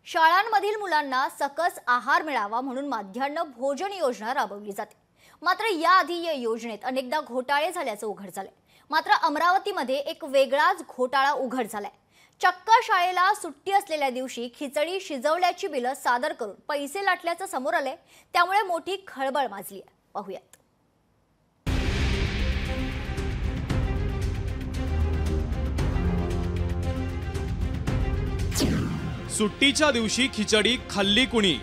शाळांमधील मुलांना सकस आहार मिळावा म्हणून माध्यान्ह भोजन योजना राबवली जाते। मात्र याआधी या योजनेत अनेकदा घोटाळे झाल्याचं उघड झालंय। मात्र अमरावतीमध्ये एक वेगळाच घोटाळा उघड झालाय। चक्क शाळेला सुट्टी असलेल्या दिवशी खिचडी शिजवल्याची बिलं सादर करून पैसे लाटल्याचं समोर आलंय। त्यामुळे मोठी खळबळ माजली आहे। पाहूयात। सुट्टीच्या दिवशी खिचडी खाल्ली कुणी?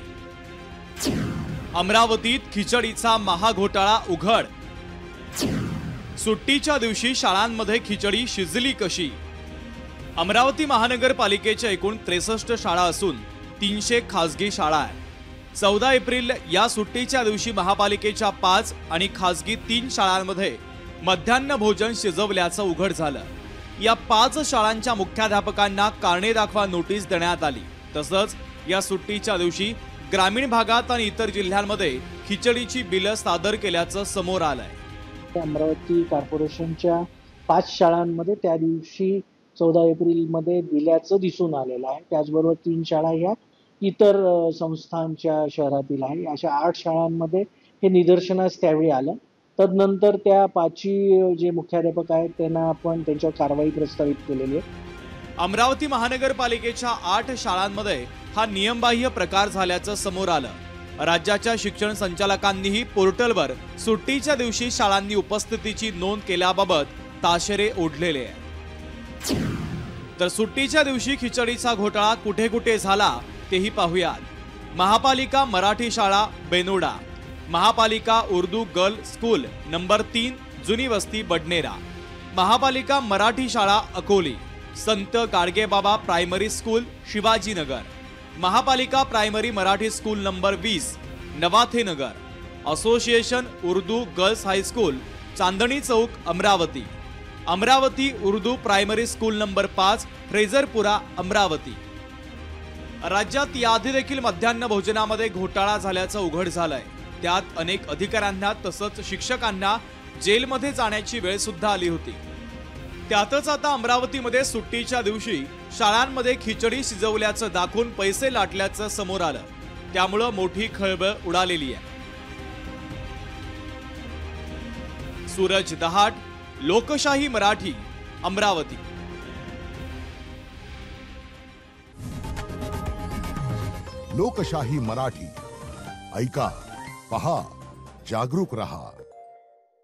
अमरावतीत खिचडीचा महाघोटाळा उघड। सुट्टीच्या दिवशी शाळांमध्ये खिचडी शिजली कशी? अमरावती महानगरपालिकेच्या एकूण 63 शाळा असून 300 खासगी शाळा आहेत। 14 एप्रिल या सुट्टीच्या दिवशी महापालिकेच्या 5 आणि खासगी 3 शाळांमध्ये मध्यान्ह भोजन शिजवल्याचं उघड झालं। या 5 शाळांच्या मुख्याध्यापकांना कारणे दाखवा नोटीस देण्यात आली। तसंच या सुट्टीच्या दिवशी ग्रामीण भागात आणि इतर जिल्ह्यांमध्ये खिचडीची बिलं सादर केल्याचं समोर आलंय। अमरावती कॉर्पोरेशनच्या 5 शाळांमध्ये त्या दिवशी 14 एप्रिलमध्ये दिल्याचं दिसून आलेलं आहे। त्याचबरोबर 3 शाळा ह्या इतर संस्थांच्या शहरातील आहे। अशा 8 शाळांमध्ये हे निदर्शनास त्यावेळी आलं। तदनंतर त्या 5 जे मुख्याध्यापक आहेत त्यांना आपण त्यांच्यावर कारवाई प्रस्तावित केलेली आहे। अमरावती महानगरपालिकेच्या 8 शाळांमध्ये हा नियमबाह्य प्रकार झाल्याचं समोर आलं। राज्याच्या शिक्षण संचालकांनीही पोर्टलवर सुट्टीच्या दिवशी शाळांनी उपस्थितीची नोंद केल्याबाबत ताशेरे ओढलेले आहेत। तर सुट्टीच्या दिवशी खिचडीचा घोटाळा कुठे कुठे झाला तेही पाहूयात। महापालिका मराठी शाळा बेनोडा, महापालिका उर्दू गर्ल स्कूल नंबर 3 जुनी वस्ती बडनेरा, महापालिका मराठी शाळा अकोली, संत गाडगेबाबा प्रायमरी स्कूल शिवाजीनगर, महापालिका primary Marathi school number 20 Navathenagar, association Urdu girls high school Chandni Chowk Amravati, Amravati Urdu primary school number 5 Frazerpura Amravati. राज्यात याआधी देखील मध्यान्ह भोजनामध्ये घोटाळा झाल्याचं उघड झालंय। त्यात अनेक अधिकाऱ्यांना तसंच शिक्षकांना जेलमध्ये जाण्याची वेळ सुद्धा आली होती। त्यातच आता अमरावतीमध्ये सुट्टीच्या दिवशी शाळांमध्ये खिचडी शिजवल्याचं दाखवून पैसे लाटल्याचं समोर आलं। त्यामुळे मोठी खळबळ उडालेली आहे। सूरज दहाट, लोकशाही मराठी, अमरावती। लोकशाही मराठी ऐका, पहा, जागरूक रहा।